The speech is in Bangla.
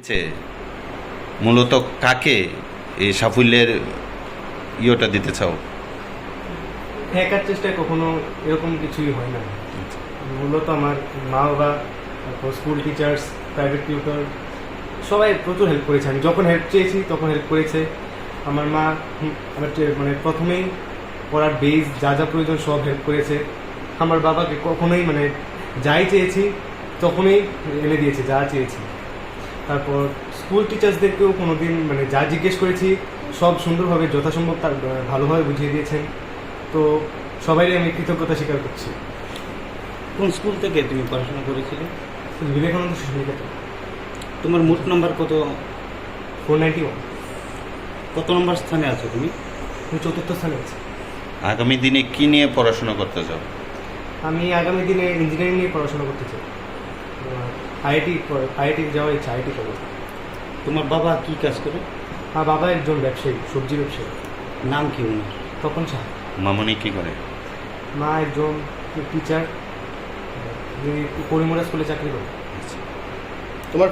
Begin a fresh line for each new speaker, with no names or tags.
যে মূলত কাকে এই সাফল্যের ইয়েটা দিতে চাও?
একার চেষ্টায় কখনো এরকম কিছুই হয় না। মূলত আমার মা বাবা, তারপর স্কুল টিচার্স, প্রাইভেট টিউটর সবাই প্রচুর হেল্প করেছে। আমি যখন হেল্প চেয়েছি তখন হেল্প করেছে। আমার মা আমার মানে প্রথমেই পড়ার বেস যা যা প্রয়োজন সব হেল্প করেছে। আমার বাবাকে কখনোই মানে যাই চেয়েছি তখনই এনে দিয়েছে যা চেয়েছি। তারপর স্কুল টিচার্সদেরকেও কোনো দিন মানে যা জিজ্ঞেস করেছি সব সুন্দরভাবে যথাসম্ভব তার ভালোভাবে বুঝিয়ে দিয়েছেন। তো সবাইকে আমি কৃতজ্ঞতা স্বীকার করছি।
কোন স্কুল থেকে তুমি পড়াশোনা করেছিলে?
বিবেকানন্দ শিশু নিকেতন।
তোমার মোট নাম্বার কত?
491।
কত নম্বর স্থানে আছো তুমি?
আমি 4র্থ স্থানে আছি।
আগামী দিনে কি নিয়ে পড়াশোনা করতে চাও?
আমি আগামী দিনে ইঞ্জিনিয়ারিং নিয়ে পড়াশোনা করতে চাই। আইআইটি যাওয়ার ইচ্ছা, আইআইটি করবো।
তোমার বাবা কি কাজ করে?
আমার বাবা একজন ব্যবসায়ী, সবজি ব্যবসায়ী।
নাম কি ওনার?
তখন সাহা।
মামনি কি করে?
মা একজন টিচার, যিনি করিমুরা স্কুলে চাকরি করে।
তোমার